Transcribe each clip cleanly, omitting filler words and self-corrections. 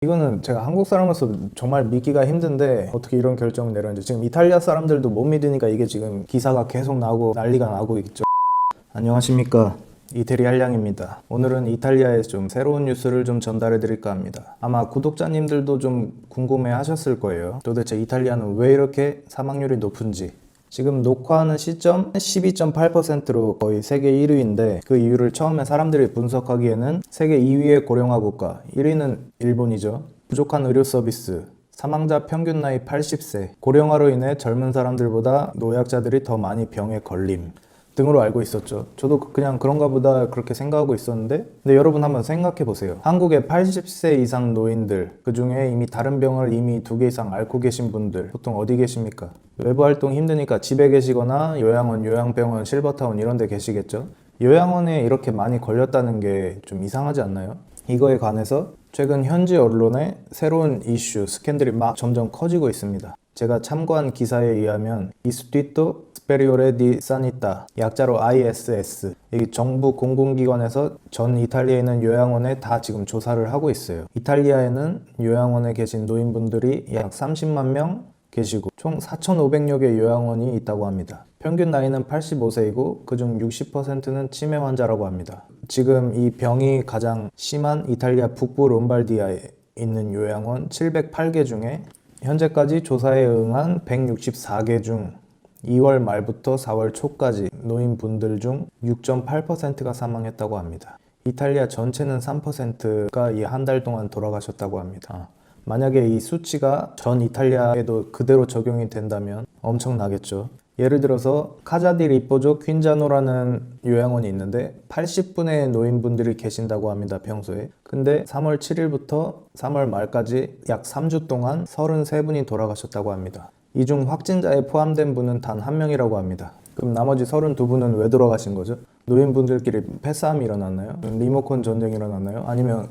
이거는 제가 한국 사람으로서 정말 믿기가 힘든데 어떻게 이런 결정을 내렸는지. 지금 이탈리아 사람들도 못 믿으니까 이게 지금 기사가 계속 나오고 난리가 나고 있죠. 안녕하십니까, 이태리 한량입니다. 오늘은 이탈리아에서 좀 새로운 뉴스를 좀 전달해 드릴까 합니다. 아마 구독자님들도 좀 궁금해 하셨을 거예요. 도대체 이탈리아는 왜 이렇게 사망률이 높은지. 지금 녹화하는 시점 12.8%로 거의 세계 1위인데 그 이유를 처음에 사람들이 분석하기에는 세계 2위의 고령화 국가, 1위는 일본이죠. 부족한 의료 서비스, 사망자 평균 나이 80세, 고령화로 인해 젊은 사람들보다 노약자들이 더 많이 병에 걸림 등으로 알고 있었죠. 저도 그냥 그런가 보다 그렇게 생각하고 있었는데, 근데 여러분 한번 생각해 보세요. 한국의 80세 이상 노인들, 그 중에 이미 다른 병을 이미 2개 이상 앓고 계신 분들 보통 어디 계십니까? 외부 활동 힘드니까 집에 계시거나 요양원, 요양병원, 실버타운 이런 데 계시겠죠. 요양원에 이렇게 많이 걸렸다는 게 좀 이상하지 않나요? 이거에 관해서 최근 현지 언론에 새로운 이슈, 스캔들이 막 점점 커지고 있습니다. 제가 참고한 기사에 의하면 이스티토 스페리오레 디 사니타, 약자로 ISS, 이 정부 공공기관에서 전 이탈리아에 있는 요양원에 다 지금 조사를 하고 있어요. 이탈리아에는 요양원에 계신 노인분들이 약 30만 명 계시고 총 4,500여 개 요양원이 있다고 합니다. 평균 나이는 85세이고 그중 60%는 치매 환자라고 합니다. 지금 이 병이 가장 심한 이탈리아 북부 롬발디아에 있는 요양원 708개 중에 현재까지 조사에 응한 164개 중 2월 말부터 4월 초까지 노인분들 중 6.8%가 사망했다고 합니다. 이탈리아 전체는 3%가 이 한 달 동안 돌아가셨다고 합니다. 만약에 이 수치가 전 이탈리아에도 그대로 적용이 된다면 엄청나겠죠. 예를 들어서 카자디 리포조 퀸자노라는 요양원이 있는데 80분의 노인분들이 계신다고 합니다, 평소에. 근데 3월 7일부터 3월 말까지 약 3주 동안 33분이 돌아가셨다고 합니다. 이 중 확진자에 포함된 분은 단 1명이라고 합니다. 그럼 나머지 32분은 왜 돌아가신 거죠? 노인분들끼리 패싸움이 일어났나요? 리모컨 전쟁이 일어났나요? 아니면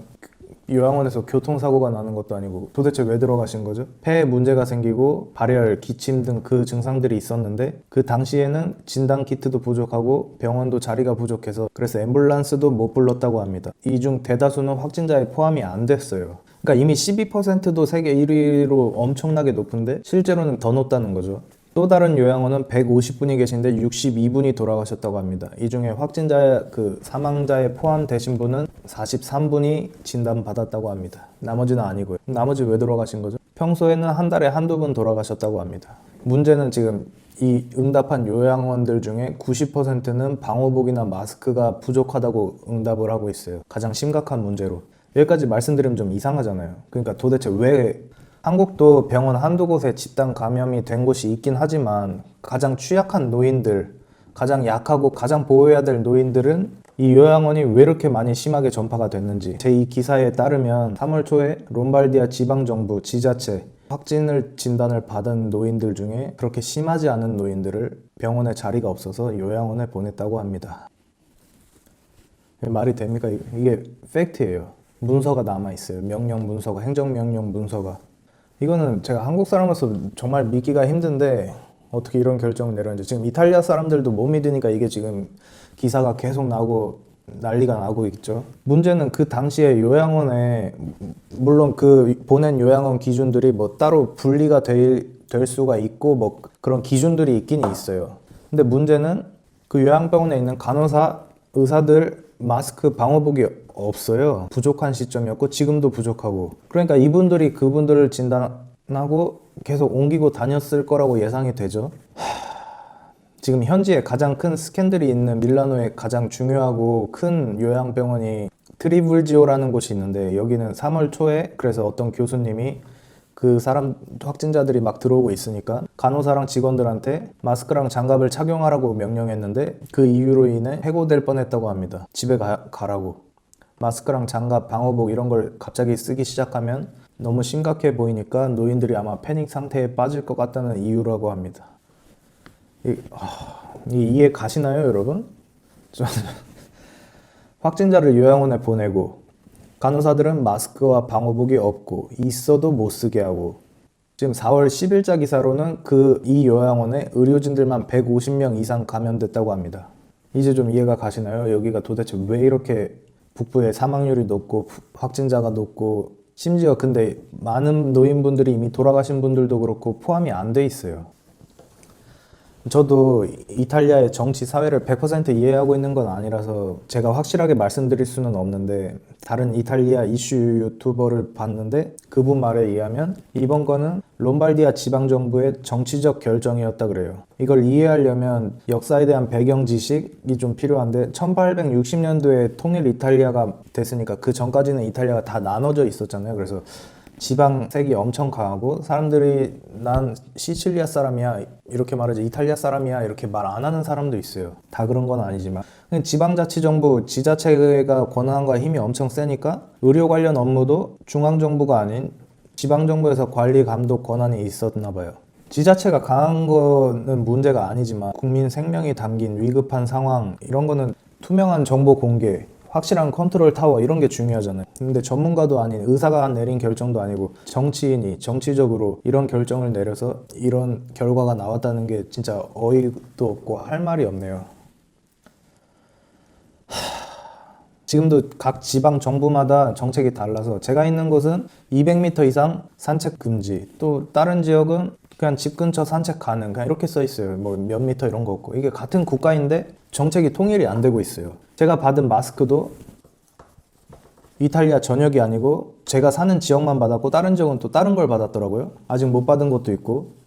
요양원에서 교통사고가 나는 것도 아니고 도대체 왜 들어가신 거죠? 폐에 문제가 생기고 발열, 기침 등 그 증상들이 있었는데 그 당시에는 진단키트도 부족하고 병원도 자리가 부족해서 그래서 앰뷸런스도 못 불렀다고 합니다. 이 중 대다수는 확진자에 포함이 안 됐어요. 그러니까 이미 12%도 세계 1위로 엄청나게 높은데 실제로는 더 높다는 거죠. 또 다른 요양원은 150분이 계신데 62분이 돌아가셨다고 합니다. 이 중에 확진자, 사망자에 포함되신 분은 43분이 진단받았다고 합니다. 나머지는 아니고요. 나머지 왜 돌아가신 거죠? 평소에는 한 달에 한두 분 돌아가셨다고 합니다. 문제는 지금 이 응답한 요양원들 중에 90%는 방호복이나 마스크가 부족하다고 응답을 하고 있어요. 가장 심각한 문제로. 여기까지 말씀드리면 좀 이상하잖아요. 그러니까 도대체 왜, 한국도 병원 한두 곳에 집단 감염이 된 곳이 있긴 하지만 가장 취약한 노인들, 가장 약하고 가장 보호해야 될 노인들은 이 요양원이 왜 이렇게 많이 심하게 전파가 됐는지. 제 이 기사에 따르면 3월 초에 롬발디아 지방정부, 지자체, 확진을 진단을 받은 노인들 중에 그렇게 심하지 않은 노인들을 병원에 자리가 없어서 요양원에 보냈다고 합니다. 말이 됩니까? 이게 팩트예요. 문서가 남아있어요. 명령 문서가, 행정명령 문서가. 이거는 제가 한국 사람으로서 정말 믿기가 힘든데 어떻게 이런 결정을 내렸는지. 지금 이탈리아 사람들도 못 믿으니까 이게 지금 기사가 계속 나오고 난리가 나고 있죠. 문제는 그 당시에 요양원에, 물론 그 보낸 요양원 기준들이 뭐 따로 분리가 될 수가 있고 뭐 그런 기준들이 있긴 있어요. 근데 문제는 그 요양병원에 있는 간호사, 의사들 마스크, 방호복이 없어요. 부족한 시점이었고 지금도 부족하고. 그러니까 이분들이 그분들을 진단하고 계속 옮기고 다녔을 거라고 예상이 되죠. 지금 현지에 가장 큰 스캔들이 있는 밀라노에 가장 중요하고 큰 요양병원이 트리불지오라는 곳이 있는데, 여기는 3월 초에 그래서 어떤 교수님이 그 사람 확진자들이 막 들어오고 있으니까 간호사랑 직원들한테 마스크랑 장갑을 착용하라고 명령했는데 그 이유로 인해 해고될 뻔했다고 합니다. 집에 가라고. 마스크랑 장갑, 방호복 이런 걸 갑자기 쓰기 시작하면 너무 심각해 보이니까 노인들이 아마 패닉 상태에 빠질 것 같다는 이유라고 합니다. 이해 가시나요, 여러분? 확진자를 요양원에 보내고 간호사들은 마스크와 방호복이 없고 있어도 못 쓰게 하고, 지금 4월 10일자 기사로는 이 요양원에 의료진들만 150명 이상 감염됐다고 합니다. 이제 좀 이해가 가시나요? 여기가 도대체 왜 이렇게 북부의 사망률이 높고 확진자가 높고 심지어 근데 많은 노인분들이 이미 돌아가신 분들도 그렇고 포함이 안 돼 있어요. 저도 이탈리아의 정치 사회를 100% 이해하고 있는 건 아니라서 제가 확실하게 말씀드릴 수는 없는데, 다른 이탈리아 이슈 유튜버를 봤는데 그분 말에 의하면 이번 건은 롬바르디아 지방정부의 정치적 결정이었다 그래요. 이걸 이해하려면 역사에 대한 배경 지식이 좀 필요한데, 1860년도에 통일 이탈리아가 됐으니까 그 전까지는 이탈리아가 다 나눠져 있었잖아요. 그래서 지방색이 엄청 강하고 사람들이 난 시칠리아 사람이야 이렇게 말하지 이탈리아 사람이야 이렇게 말 안 하는 사람도 있어요. 다 그런 건 아니지만 지방자치정부, 지자체가 권한과 힘이 엄청 세니까 의료 관련 업무도 중앙정부가 아닌 지방정부에서 관리 감독 권한이 있었나 봐요. 지자체가 강한 거는 문제가 아니지만 국민 생명이 담긴 위급한 상황 이런 거는 투명한 정보 공개, 확실한 컨트롤 타워 이런 게 중요하잖아요. 근데 전문가도 아닌 의사가 내린 결정도 아니고 정치인이 정치적으로 이런 결정을 내려서 이런 결과가 나왔다는 게 진짜 어이도 없고 할 말이 없네요. 지금도 각 지방 정부마다 정책이 달라서 제가 있는 곳은 200m 이상 산책 금지, 또 다른 지역은 그냥 집 근처 산책 가능, 그냥 이렇게 써 있어요. 뭐 몇 미터 이런 거 없고. 이게 같은 국가인데 정책이 통일이 안 되고 있어요. 제가 받은 마스크도 이탈리아 전역이 아니고 제가 사는 지역만 받았고 다른 지역은 또 다른 걸 받았더라고요. 아직 못 받은 것도 있고.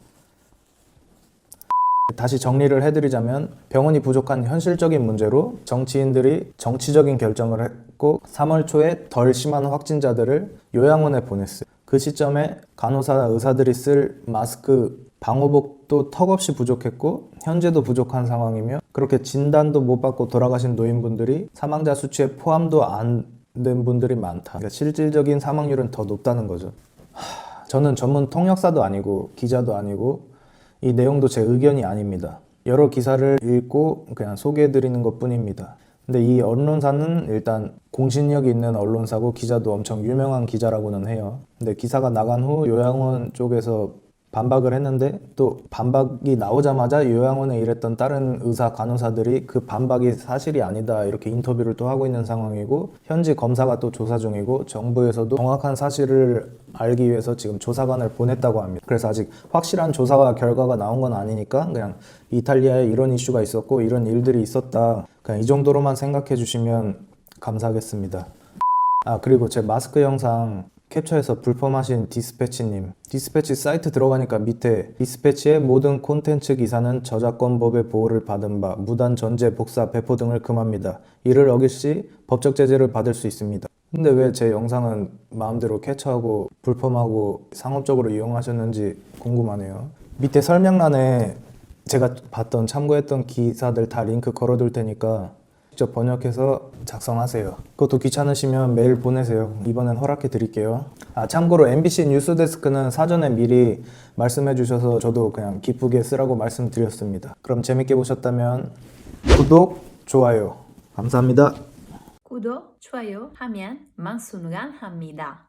다시 정리를 해드리자면 병원이 부족한 현실적인 문제로 정치인들이 정치적인 결정을 했고 3월 초에 덜 심한 확진자들을 요양원에 보냈어요. 그 시점에 간호사, 의사들이 쓸 마스크, 방호복도 턱없이 부족했고 현재도 부족한 상황이며 그렇게 진단도 못 받고 돌아가신 노인분들이 사망자 수치에 포함도 안 된 분들이 많다. 그러니까 실질적인 사망률은 더 높다는 거죠. 저는 전문 통역사도 아니고 기자도 아니고 이 내용도 제 의견이 아닙니다. 여러 기사를 읽고 그냥 소개해드리는 것 뿐입니다. 근데 이 언론사는 일단 공신력이 있는 언론사고 기자도 엄청 유명한 기자라고는 해요. 근데 기사가 나간 후 요양원 쪽에서 반박을 했는데 또 반박이 나오자마자 요양원에 일했던 다른 의사, 간호사들이 그 반박이 사실이 아니다 이렇게 인터뷰를 또 하고 있는 상황이고 현지 검사가 또 조사 중이고 정부에서도 정확한 사실을 알기 위해서 지금 조사관을 보냈다고 합니다. 그래서 아직 확실한 조사 결과가 나온 건 아니니까 그냥 이탈리아에 이런 이슈가 있었고 이런 일들이 있었다, 그냥 이 정도로만 생각해 주시면 감사하겠습니다. 그리고 제 마스크 영상 캡처해서 불펌하신 디스패치님, 디스패치 사이트 들어가니까 밑에 디스패치의 모든 콘텐츠 기사는 저작권법의 보호를 받은 바 무단 전제, 복사, 배포 등을 금합니다. 이를 어길 시 법적 제재를 받을 수 있습니다. 근데 왜 제 영상은 마음대로 캡처하고 불펌하고 상업적으로 이용하셨는지 궁금하네요. 밑에 설명란에 제가 봤던 참고했던 기사들 다 링크 걸어둘 테니까 직접 번역해서 작성하세요. 그것도 귀찮으시면 메일 보내세요. 이번엔 허락해 드릴게요. 참고로 MBC 뉴스데스크는 사전에 미리 말씀해 주셔서 저도 그냥 기쁘게 쓰라고 말씀드렸습니다. 그럼 재밌게 보셨다면 구독, 좋아요 감사합니다. 구독, 좋아요 하면 만수무강합니다.